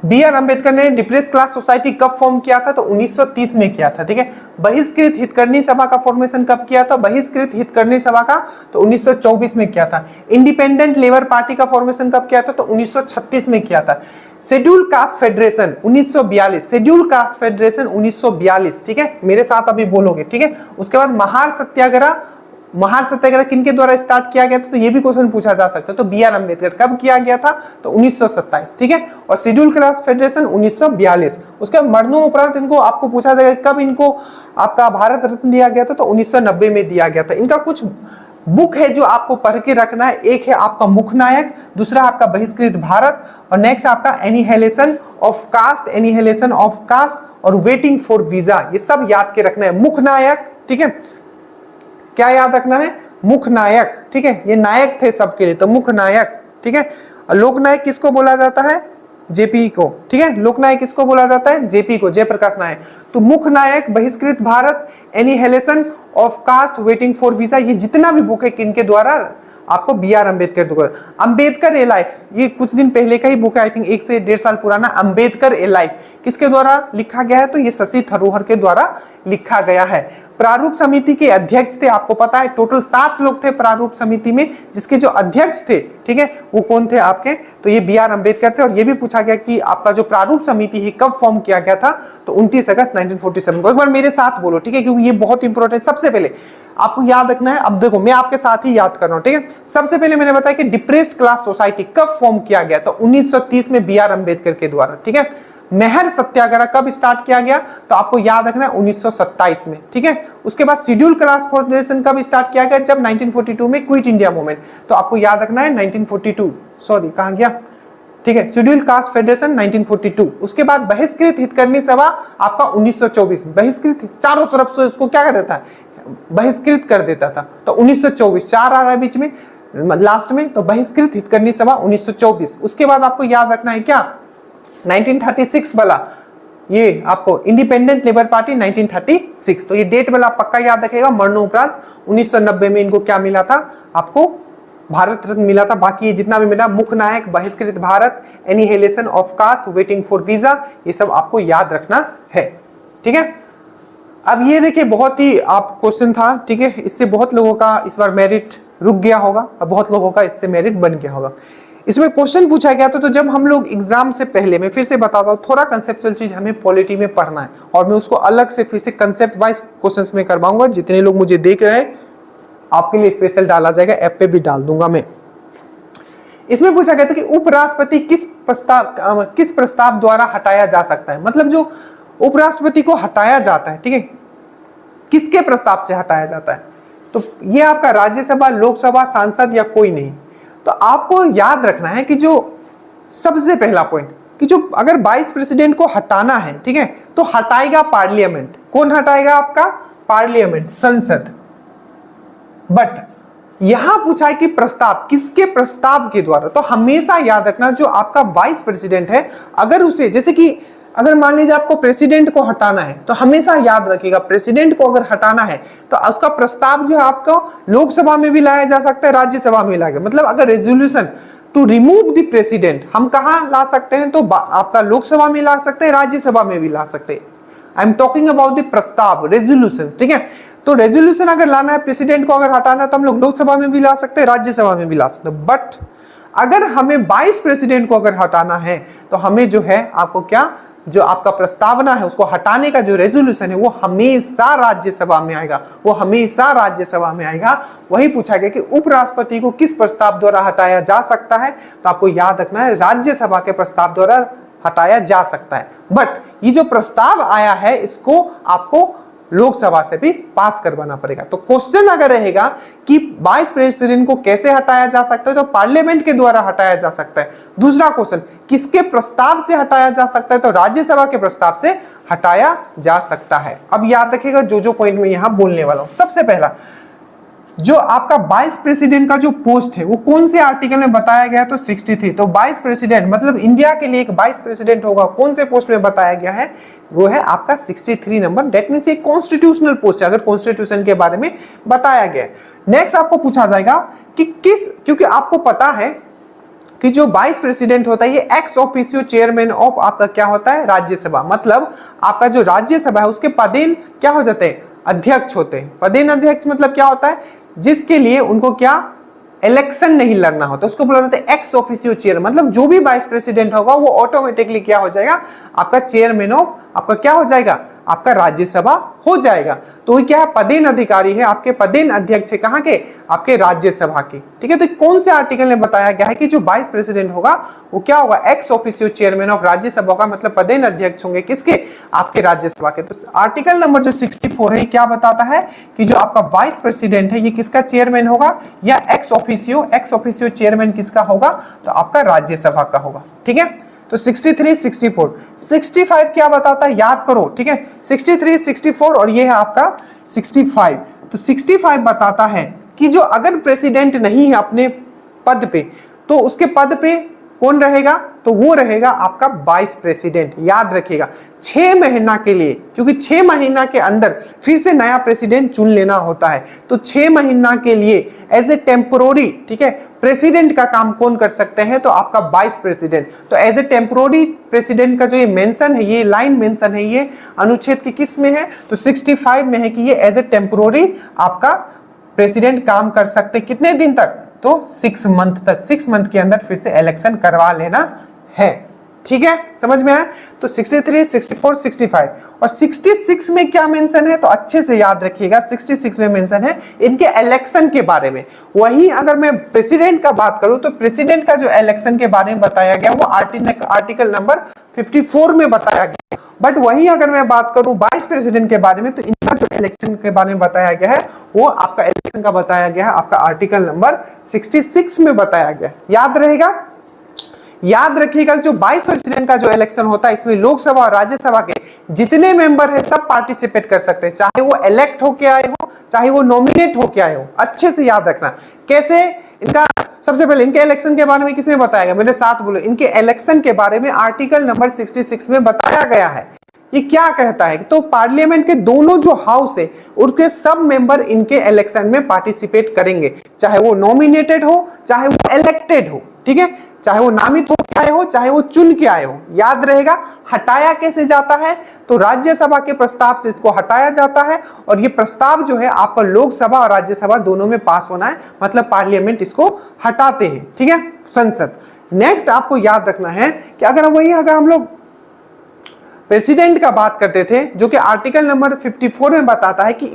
बी आर अम्बेडकर ने डिप्रेस क्लास सोसाइटी कब फॉर्म किया था, तो 1930 में किया था, ठीक है। बहिष्कृत हितकर्णी सभा का फॉर्मेशन कब किया था, बहिष्कृत हितकर्णी सभा का तो 1924 में किया था। इंडिपेंडेंट लेबर पार्टी का फॉर्मेशन कब किया था, तो 1936 में किया था। Schedule caste federation 1942, schedule caste federation 1942, ठीक है, मेरे साथ अभी बोलोगे, ठीक है। उसके बाद महार सत्याग्रह, महार सत्याग्रह किनके द्वारा स्टार्ट किया गया था, तो ये भी क्वेश्चन पूछा जा सकता है। तो बी आर अम्बेडकर कब किया गया था, तो 1927, ठीक है। और शेड्यूल क्लास फेडरेशन 1942। उसके मरणोपरांत इनको आपको पूछा जाएगा कब इनको आपका भारत रत्न दिया गया था, तो 1990 में दिया गया था। इनका कुछ बुक है जो आपको पढ़ के रखना है। एक है आपका मुखनायक, दूसरा आपका बहिष्कृत भारत, और नेक्स्ट आपका annihilation of caste, annihilation of caste और वेटिंग फॉर वीजा, ये सब याद के रखना है। मुखनायक, ठीक है, क्या याद रखना है, मुखनायक, ठीक है, ये नायक थे सबके लिए, तो मुखनायक, ठीक है। लोकनायक किसको बोला जाता है, जेपी को, ठीक है, लोकनायक किसको बोला जाता है, जेपी को, जयप्रकाश नायक। तो Mooknayak, Bahishkrit Bharat, annihilation of caste, waiting for visa, ये जितना भी बुक है किनके द्वारा, आपको बी आर अम्बेडकर द्वारा। अम्बेडकर ए लाइफ, ये कुछ दिन पहले का ही बुक है, आई थिंक 1 से 1.5 साल पुराना। अम्बेडकर ए लाइफ किसके द्वारा लिखा गया है, तो ये शशि थरूर के द्वारा लिखा गया है। प्रारूप समिति के अध्यक्ष थे, आपको पता है टोटल 7 लोग थे प्रारूप समिति में, जिसके जो अध्यक्ष थे, ठीक है, वो कौन थे आपके, तो ये बी आर अम्बेडकर थे। और ये भी पूछा गया कि आपका जो प्रारूप समिति है कब फॉर्म किया गया था, तो 29 अगस्त 1947 को। एक बार मेरे साथ बोलो, ठीक है, क्योंकि ये बहुत इंपॉर्टेंट। सबसे पहले आपको याद रखना है, अब देखो मैं आपके साथ ही याद कर रहा हूं, ठीक है। सबसे पहले मैंने बताया कि डिप्रेस्ड क्लास सोसाइटी कब फॉर्म किया गया, तो 1930 में बी आर अम्बेडकर के द्वारा, ठीक है। मेहर सत्याग्रह कब स्टार्ट किया गया, तो आपको याद रखना है 1927 में, ठीक है। उसके बाद शेड्यूल क्लास फेडरेशन कब स्टार्ट किया गया, जब 1942 में क्विट इंडिया मूवमेंट, तो आपको याद रखना है 1942, सॉरी कहां गया, ठीक है, शेड्यूल कास्ट फेडरेशन 1942। उसके बाद बहिष्कृत हितकर्णी सभा आपका 1924, बहिष्कृत चारों तरफ से उसको क्या कर देता है, बहिष्कृत कर देता था, तो 1924, 4 आ रहा है बीच में लास्ट में, तो बहिष्कृत हितकर्णी सभा 1924। उसके बाद आपको याद रखना है क्या, 1936 वाला, ये आपको इंडिपेंडेंट लेबर पार्टी 1936, तो ये डेट वाला पक्का याद रखेगा। मरणोपरांत 1990 में इनको क्या मिला था, आपको भारत रत्न मिला था। बाकी ये जितना भी मिला, Mooknayak, Bahishkrit Bharat, annihilation of caste, waiting for visa, ये सब आपको याद रखना है, ठीक है। अब ये देखिए बहुत ही आप क्वेश्चन था, ठीक है, इससे बहुत लोगों का इस बार मेरिट रुक गया होगा, अब बहुत लोगों का इससे मेरिट बन गया होगा। इसमें क्वेश्चन पूछा गया था, तो जब हम लोग एग्जाम से पहले, मैं फिर से बताता हूँ, थोड़ा कंसेप्चुअल चीज हमें पॉलिटी में पढ़ना है, और मैं उसको अलग से फिर से कंसेप्ट वाइज क्वेश्चंस में करवाऊंगा। जितने लोग मुझे देख रहे हैं आपके लिए स्पेशल डाला जाएगा, ऐप पे भी डाल दूंगा मैं। इसमें पूछा गया था कि उपराष्ट्रपति किस प्रस्ताव द्वारा हटाया जा सकता है, मतलब जो उपराष्ट्रपति को हटाया जाता है, ठीक है, किसके प्रस्ताव से हटाया जाता है, तो ये आपका राज्यसभा, लोकसभा, सांसद या कोई नहीं। तो आपको याद रखना है कि जो सबसे पहला पॉइंट, कि जो अगर वाइस प्रेसिडेंट को हटाना है, ठीक है, तो हटाएगा पार्लियामेंट। कौन हटाएगा, आपका पार्लियामेंट, संसद। बट यहां पूछा है कि प्रस्ताव, किसके प्रस्ताव के द्वारा, तो हमेशा याद रखना जो आपका वाइस प्रेसिडेंट है, अगर उसे, जैसे कि अगर मान लीजिए आपको प्रेसिडेंट को हटाना है, तो हमेशा याद रखिएगा प्रेसिडेंट को अगर हटाना है तो उसका प्रस्ताव जो है आपको लोकसभा में भी लाया जा सकता है, राज्यसभा में लाएगा। मतलब अगर resolution to remove the president हम कहां ला सकते हैं, तो आपका लोकसभा में ला सकते हैं, राज्यसभा में भी ला सकते हैं। I am talking about the प्रस्ताव, रेजोल्यूशन, ठीक है। तो रेजोल्यूशन अगर लाना है, प्रेसिडेंट को अगर हटाना है, तो हम लोग लोकसभा में भी ला सकते हैं, राज्यसभा में भी ला सकते हैं। बट अगर हमें वाइस प्रेसिडेंट को अगर हटाना है, तो हमें जो है आपको क्या, जो आपका प्रस्तावना है उसको हटाने का जो रेजोल्यूशन है वो हमेशा राज्यसभा में आएगा, वो हमेशा राज्यसभा में आएगा। वही पूछा गया कि उपराष्ट्रपति को किस प्रस्ताव द्वारा हटाया जा सकता है, तो आपको याद रखना है राज्यसभा के प्रस्ताव द्वारा हटाया जा सकता है। बट ये जो प्रस्ताव आया है इसको आपको लोकसभा से भी पास करवाना पड़ेगा। तो क्वेश्चन अगर रहेगा कि वाइस प्रेसिडेंट को कैसे हटाया जा सकता है, तो पार्लियामेंट के द्वारा हटाया जा सकता है। दूसरा क्वेश्चन, किसके प्रस्ताव से हटाया जा सकता है, तो राज्यसभा के प्रस्ताव से हटाया जा सकता है। अब याद रखिएगा जो पॉइंट में यहां बोलने वाला हूं। सबसे पहला, जो आपका वाइस प्रेसिडेंट का जो पोस्ट है वो कौन से आर्टिकल में बताया गया है, तो 63। तो वाइस प्रेसिडेंट मतलब इंडिया के लिए एक वाइस प्रेसिडेंट होगा, कौन से पोस्ट में बताया गया है, वो है आपका 63 नंबर। दैट मींस एक कॉन्स्टिट्यूशनल पोस्ट है, अगर कॉन्स्टिट्यूशन के बारे में बताया गया है। नेक्स्ट आपको पूछा जाएगा कि क्योंकि आपको पता है कि जो वाइस प्रेसिडेंट होता है ये एक्स ऑफिशियो चेयरमैन ऑफ आपका क्या होता है, राज्यसभा। मतलब आपका जो राज्यसभा है उसके पदेन क्या हो जाते हैं, अध्यक्ष होते हैं। पदेन अध्यक्ष मतलब क्या होता है, जिसके लिए उनको क्या इलेक्शन नहीं लड़ना होता, उसको बोला जाता है एक्स ऑफिशियो चेयर। मतलब जो भी वाइस प्रेसिडेंट होगा वो ऑटोमेटिकली क्या हो जाएगा, आपका चेयरमैन ऑफ आपका क्या हो जाएगा, आपका राज्यसभा हो जाएगा। तो क्या है, पदेन अधिकारी है, आपके पदेन अध्यक्ष है, कहां के, आपके राज्यसभा के। ठीक है, तो कौन से आर्टिकल में बताया गया है कि जो वाइस प्रेसिडेंट होगा वो क्या होगा, ex officio chairman of Rajya Sabha का, मतलब पदेन अध्यक्ष होंगे किसके, आपके राज्यसभा के। तो आर्टिकल नंबर जो 64 है क्या बताता है कि जो आपका वाइस प्रेसिडेंट है ये किसका चेयरमैन होगा, या एक्स ऑफिशियो चेयरमैन किसका होगा, तो आपका राज्यसभा का होगा। ठीक है, तो 63, 64, 65 क्या बताता है, याद करो। ठीक है, 63, 64 और ये है आपका 65। तो 65 बताता है कि जो अगर प्रेसिडेंट नहीं है अपने पद पे, तो उसके पद पे कौन रहेगा, तो वो रहेगा आपका वाइस प्रेसिडेंट। याद रखिएगा 6 महीना के लिए, क्योंकि 6 महीना के अंदर फिर से नया प्रेसिडेंट चुन लेना होता है। तो 6 महीना के लिए एज ए टेम्पोररी, ठीक है, प्रेसिडेंट का काम कौन कर सकते हैं, तो आपका वाइस प्रेसिडेंट। तो एज ए टेम्पोररी प्रेसिडेंट का जो ये मेंशन है, ये लाइन मेंशन है, ये अनुच्छेद के किस में है, तो 65 में है कि ये एज ए टेम्पोररी आपका प्रेसिडेंट काम कर सकते हैं। कितने दिन तक, तो 6 मंथ तक। 6 मंथ के अंदर फिर से इलेक्शन करवा लेना है। ठीक है, समझ में आया। तो 63, 64, 65 और 66 में क्या मेंशन है, तो अच्छे से याद रखिएगा। 66 में मेंशन है इनके इलेक्शन के बारे में। वहीं अगर मैं प्रेसिडेंट का बात करूं तो प्रेसिडेंट का जो इलेक्शन के बारे में बताया गया वो आर्टिकल नंबर 54 में बताया गया। बट वहीं अगर मैं बात करूं वाइस प्रेसिडेंट के बारे में, तो इनका जो इलेक्शन के बारे में बताया गया है वो आपका इलेक्शन का बताया गया है आपका आर्टिकल नंबर 66 में बताया गया। याद रहेगा, याद रखिएगा जो वाइस प्रेसिडेंट का जो इलेक्शन होता है इसमें लोकसभा और राज्यसभा के जितने मेंबर है सब पार्टिसिपेट कर सकते हैं, चाहे वो इलेक्ट होके आए हो, चाहे वो नॉमिनेट होके आए हो। अच्छे से याद रखना। कैसे इनका, सबसे पहले इनके इलेक्शन के बारे में किसने बताया गया, मेरे साथ बोलो। इनके इलेक्शन के बारे में आर्टिकल नंबर 66 में बताया गया है। ये क्या कहता है, तो पार्लियामेंट के दोनों जो हाउस है उनके सब मेंबर इनके इलेक्शन में पार्टिसिपेट करेंगे, चाहे वो नॉमिनेटेड हो चाहे वो इलेक्टेड हो। ठीक है, चाहे वो नामित होकर आए हो चाहे वो चुन के आए हो। याद रहेगा हटाया कैसे जाता है, तो राज्यसभा के प्रस्ताव से इसको हटाया जाता है। और ये प्रस्ताव जो है आपका लोकसभा और राज्यसभा दोनों में पास होना है, मतलब पार्लियामेंट इसको हटाते हैं। ठीक है, संसद। नेक्स्ट आपको याद रखना है कि अगर हम लोग प्रेसिडेंट का बात करते थे, जो कि आर्टिकल नंबर 54 में बताता है कि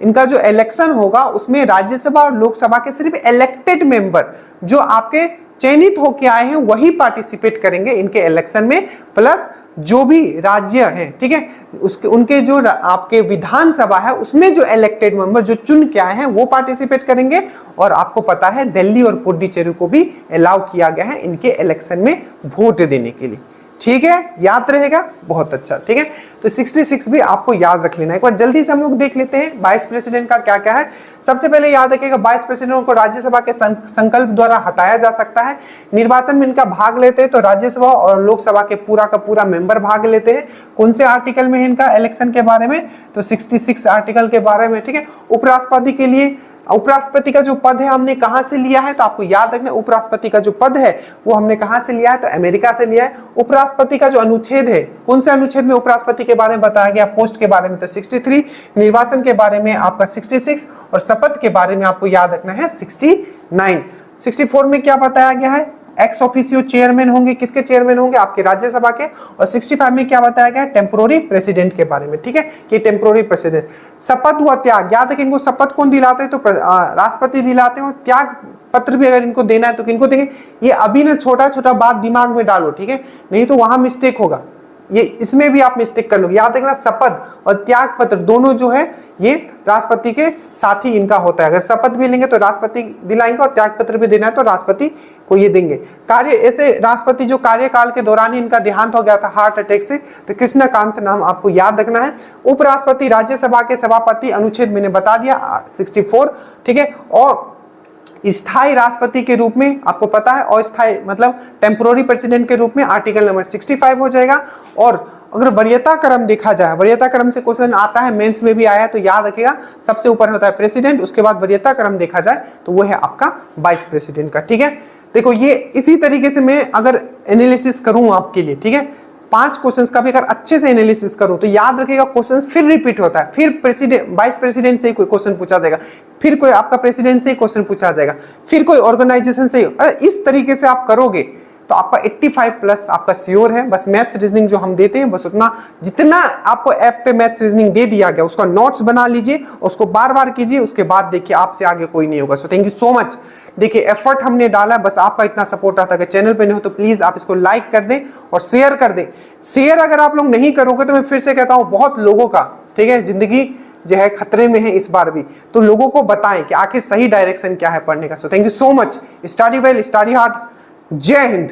इनका जो इलेक्शन होगा उसमें राज्यसभा और लोकसभा के सिर्फ इलेक्टेड मेंबर जो आपके चयनित होके आए हैं वही पार्टिसिपेट करेंगे इनके इलेक्शन में, प्लस जो भी राज्य है, ठीक है, उनके जो आपके विधानसभा है उसमें जो इलेक्टेड मेंबर जो चुन के आए हैं वो पार्टिसिपेट करेंगे। और आपको पता है दिल्ली और पुडुचेरी को भी अलाउ किया गया है इनके इलेक्शन में वोट देने के लिए। ठीक है, याद रहेगा, बहुत अच्छा। ठीक है, तो 66 भी आपको याद रख लेना। एक बार जल्दी से हम लोग देख लेते हैं वाइस प्रेसिडेंट का क्या क्या है। सबसे पहले याद रखिएगा वाइस प्रेसिडेंट को राज्यसभा के संकल्प द्वारा हटाया जा सकता है। निर्वाचन में इनका भाग लेते हैं तो राज्यसभा और लोकसभा के पूरा का पूरा मेंबर भाग लेते हैं। कौन से आर्टिकल में है इनका इलेक्शन के बारे में, तो 66 आर्टिकल के बारे में। ठीक है, उपराष्ट्रपति के लिए, उपराष्ट्रपति का जो पद है हमने कहां से लिया है, तो आपको याद रखना उपराष्ट्रपति का जो पद है वो हमने कहां से लिया है, तो अमेरिका से लिया है। उपराष्ट्रपति का जो अनुच्छेद है, कौन से अनुच्छेद में उपराष्ट्रपति के बारे में बताया गया, पोस्ट के बारे में तो 63, निर्वाचन के बारे में आपका 66 और शपथ के बारे में आपको याद रखना है 69। 64 में क्या बताया गया है, एक्स ऑफिशियो चेयरमैन होंगे, किसके चेयरमैन होंगे, आपके राज्यसभा के। और 65 में क्या बताया गया है, टेम्पोररी प्रेसिडेंट के बारे में। ठीक है, कि टेम्पोररी प्रेसिडेंट। शपथ व त्याग, याद है कि इनको शपथ कौन दिलाते हैं, तो राष्ट्रपति दिलाते हैं। और त्याग पत्र भी अगर इनको देना है तो किनको देंगे, ये अभी ना छोटा छोटा बात दिमाग में डालो, ठीक है, नहीं तो वहां मिस्टेक होगा। ये इसमें भी आप मिस्टेक कर लोगे। याद रखना शपथ और त्याग पत्र दोनों जो है ये राष्ट्रपति के साथ ही इनका होता है। अगर शपथ भी लेंगे तो राष्ट्रपति दिलाएंगे और त्याग पत्र भी देना है तो राष्ट्रपति को ये देंगे। कार्य ऐसे राष्ट्रपति जो कार्यकाल के दौरान ही इनका देहांत हो गया था हार्ट अटैक से, तो कृष्णकांत नाम आपको याद रखना है। उपराष्ट्रपति राज्यसभा के सभापति अनुच्छेद मैंने बता दिया 64, ठीक है। और स्थायी राष्ट्रपति के रूप में आपको पता है, अस्थायी मतलब टेम्पोररी प्रेसिडेंट के रूप में आर्टिकल नंबर 65 हो जाएगा। और अगर वरीयता क्रम देखा जाए, वरीयता क्रम से क्वेश्चन आता है, मेंस में भी आया है तो याद रखिएगा, सबसे ऊपर होता है प्रेसिडेंट, उसके बाद वरीयता क्रम देखा जाए तो वो है आपका वाइस प्रेसिडेंट का, ठीक है। देखो ये इसी तरीके से मैं अगर एनालिसिस करूं आपके लिए, ठीक है, 5 क्वेश्चंस का भी अगर अच्छे से एनालिसिस करूं तो याद रखिएगा क्वेश्चंस फिर रिपीट होता है, फिर प्रेसिडेंट वाइस प्रेसिडेंट से ही कोई क्वेश्चन पूछा जाएगा, फिर कोई आपका प्रेसिडेंट से ही क्वेश्चन पूछा जाएगा, फिर कोई ऑर्गेनाइजेशन से। अगर इस तरीके से आप करोगे तो आपका 85 प्लस आपका श्योर है। बस मैथ्स रीजनिंग जो हम देते हैं बस उतना, जितना आपको ऐप पे मैथ्स रीजनिंग दे दिया गया उसका नोट्स बना लीजिए, उसको बार बार कीजिए, उसके बाद देखिए आपसे आगे कोई नहीं होगा। So thank you so much. देखिए एफर्ट हमने डाला, बस आपका इतना सपोर्ट आता है। अगर चैनल पे नहीं हो तो प्लीज आप इसको लाइक कर दें और शेयर कर दें। शेयर अगर आप लोग नहीं करोगे तो मैं फिर से कहता हूं बहुत लोगों का, ठीक है, जिंदगी जो है खतरे में है इस बार भी, तो लोगों को बताएं कि आखिर सही डायरेक्शन क्या है पढ़ने का। So thank you so much. Study well, study hard. जय हिंद।